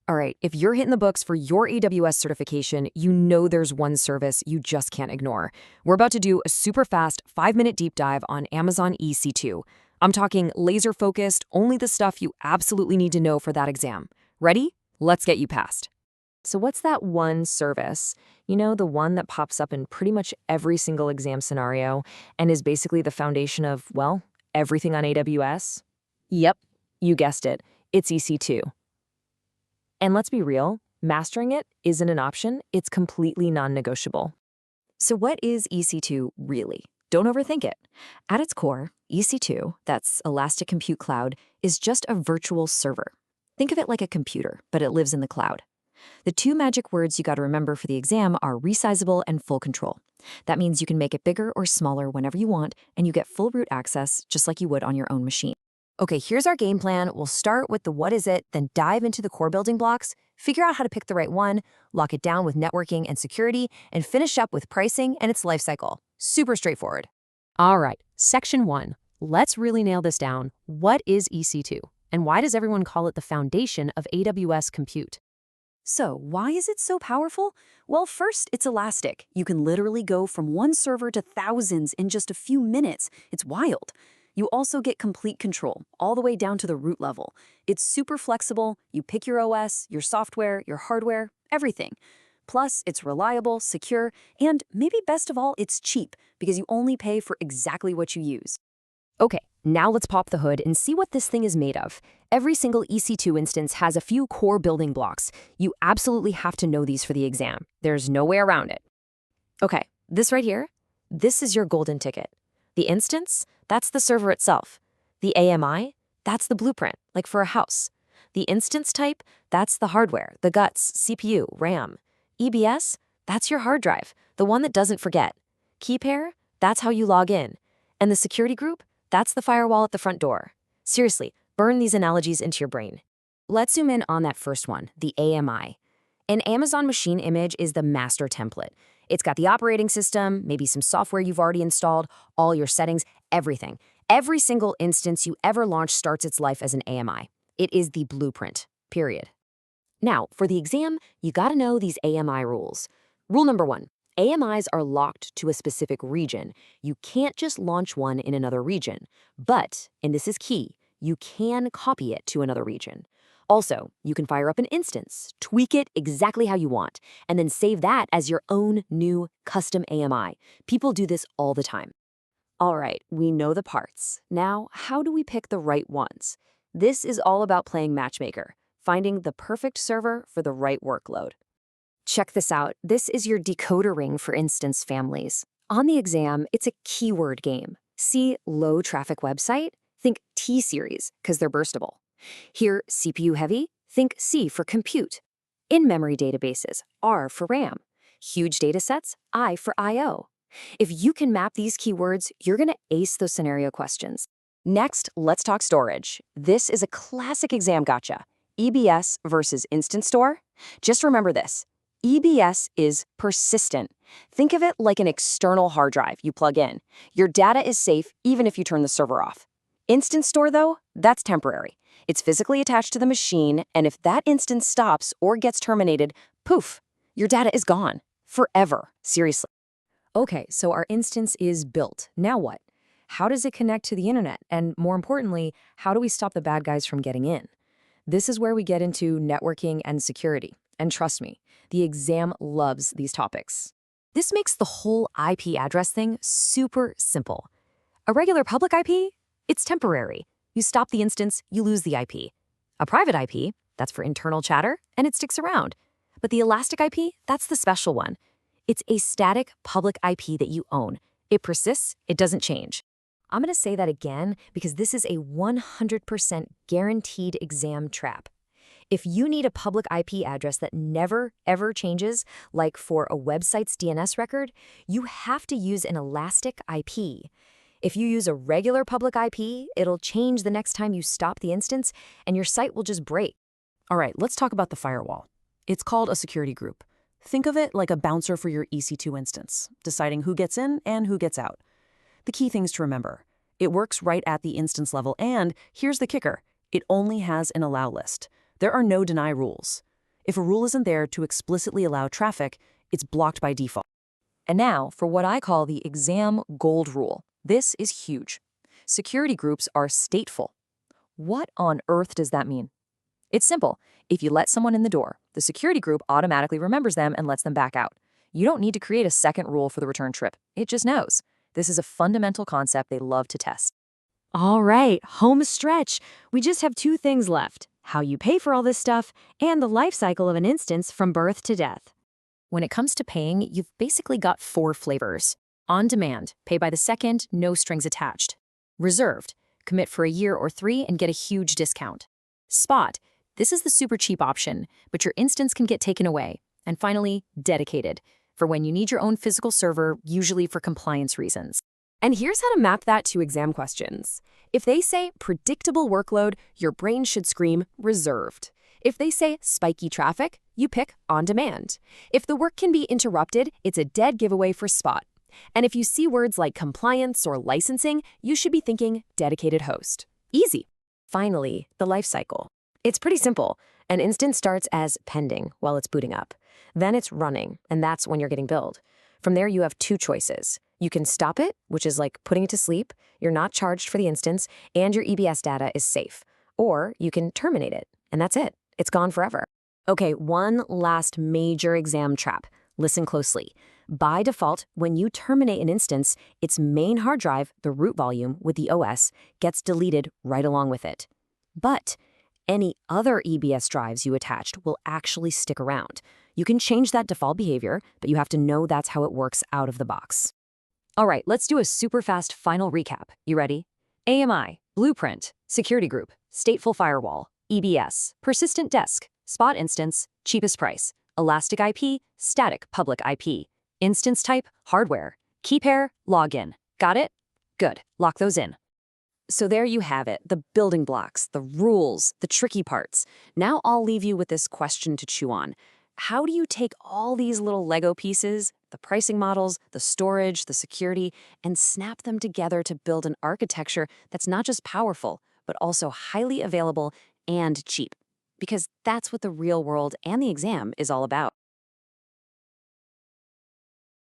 All right, if you're hitting the books for your AWS certification, you know there's one service you just can't ignore. We're about to do a super fast 5-minute deep dive on Amazon EC2. I'm talking laser focused, only the stuff you absolutely need to know for that exam. Ready? Let's get you passed. So what's that one service? You know, the one that pops up in pretty much every single exam scenario and is basically the foundation of, well, everything on AWS? Yep, you guessed it. It's EC2. And let's be real, mastering it isn't an option, it's completely non-negotiable. So what is EC2 really? Don't overthink it. At its core, EC2, that's Elastic Compute Cloud, is just a virtual server. Think of it like a computer, but it lives in the cloud. The two magic words you got to remember for the exam are resizable and full control. That means you can make it bigger or smaller whenever you want, and you get full root access just like you would on your own machine. Okay, here's our game plan. We'll start with the what is it, then dive into the core building blocks, figure out how to pick the right one, lock it down with networking and security, and finish up with pricing and its lifecycle. Super straightforward. All right, section 1. Let's really nail this down. What is EC2? And why does everyone call it the foundation of AWS compute? So, why is it so powerful? Well, first, it's elastic. You can literally go from one server to thousands in just a few minutes. It's wild. You also get complete control, all the way down to the root level. It's super flexible. You pick your OS, your software, your hardware, everything. Plus, it's reliable, secure, and maybe best of all, it's cheap because you only pay for exactly what you use. Okay, now let's pop the hood and see what this thing is made of. Every single EC2 instance has a few core building blocks. You absolutely have to know these for the exam. There's no way around it. Okay, this right here, this is your golden ticket. The instance, that's the server itself. The AMI, that's the blueprint, like for a house. The instance type, that's the hardware, the guts, CPU, RAM. EBS, that's your hard drive, the one that doesn't forget. Key pair, that's how you log in. And the security group, that's the firewall at the front door. Seriously, burn these analogies into your brain. Let's zoom in on that first one, the AMI. An Amazon machine image is the master template. It's got the operating system, maybe some software you've already installed, all your settings, everything. Every single instance you ever launch starts its life as an AMI. It is the blueprint, period. Now, for the exam, you gotta know these AMI rules. Rule number 1, AMIs are locked to a specific region. You can't just launch one in another region. But, and this is key, you can copy it to another region. Also, you can fire up an instance, tweak it exactly how you want, and then save that as your own new custom AMI. People do this all the time. All right, we know the parts. Now, how do we pick the right ones? This is all about playing matchmaker, finding the perfect server for the right workload. Check this out. This is your decoder ring for instance families. On the exam, it's a keyword game. See low traffic website? Think T-series, because they're burstable. Here, CPU heavy? Think C for compute. In-memory databases, R for RAM. Huge datasets, I for I/O. If you can map these keywords, you're going to ace those scenario questions. Next, let's talk storage. This is a classic exam gotcha. EBS versus instant store. Just remember this. EBS is persistent. Think of it like an external hard drive you plug in. Your data is safe even if you turn the server off. Instant store, though, that's temporary. It's physically attached to the machine, and if that instance stops or gets terminated, poof, your data is gone. Forever. Seriously. Okay, so our instance is built. Now what? How does it connect to the internet? And more importantly, how do we stop the bad guys from getting in? This is where we get into networking and security. And trust me, the exam loves these topics. This makes the whole IP address thing super simple. A regular public IP? It's temporary. You stop the instance, you lose the IP. A private IP, that's for internal chatter, and it sticks around. But the elastic IP, that's the special one. It's a static public IP that you own. It persists, it doesn't change. I'm going to say that again because this is a 100% guaranteed exam trap. If you need a public IP address that never, ever changes, like for a website's DNS record, you have to use an elastic IP. If you use a regular public IP, it'll change the next time you stop the instance, and your site will just break. All right, let's talk about the firewall. It's called a security group. Think of it like a bouncer for your EC2 instance, deciding who gets in and who gets out. The key things to remember. It works right at the instance level, and here's the kicker. It only has an allow list. There are no deny rules. If a rule isn't there to explicitly allow traffic, it's blocked by default. And now for what I call the exam gold rule. This is huge. Security groups are stateful. What on earth does that mean? It's simple. If you let someone in the door, the security group automatically remembers them and lets them back out. You don't need to create a second rule for the return trip. It just knows. This is a fundamental concept they love to test. All right, home stretch. We just have two things left: how you pay for all this stuff and the life cycle of an instance from birth to death. When it comes to paying, you've basically got 4 flavors. On demand, pay by the second, no strings attached. Reserved, commit for a year or 3 and get a huge discount. Spot, this is the super cheap option, but your instance can get taken away. And finally, dedicated, for when you need your own physical server, usually for compliance reasons. And here's how to map that to exam questions. If they say predictable workload, your brain should scream reserved. If they say spiky traffic, you pick on demand. If the work can be interrupted, it's a dead giveaway for spot. And if you see words like compliance or licensing, you should be thinking dedicated host. Easy. Finally, the life cycle. It's pretty simple. An instance starts as pending while it's booting up. Then it's running, and that's when you're getting billed. From there, you have 2 choices. You can stop it, which is like putting it to sleep. You're not charged for the instance, and your EBS data is safe. Or you can terminate it, and that's it. It's gone forever. Okay, one last major exam trap. Listen closely. By default, when you terminate an instance, its main hard drive, the root volume with the OS, gets deleted right along with it. But any other EBS drives you attached will actually stick around. You can change that default behavior, but you have to know that's how it works out of the box. All right, let's do a super fast final recap. You ready? AMI, Blueprint, Security Group, Stateful Firewall, EBS, Persistent Disk, Spot Instance, Cheapest Price, Elastic IP, Static Public IP, Instance Type, Hardware, Key Pair, Login. Got it? Good. Lock those in. So there you have it, the building blocks, the rules, the tricky parts. Now I'll leave you with this question to chew on. How do you take all these little Lego pieces, the pricing models, the storage, the security, and snap them together to build an architecture that's not just powerful, but also highly available and cheap? Because that's what the real world and the exam is all about.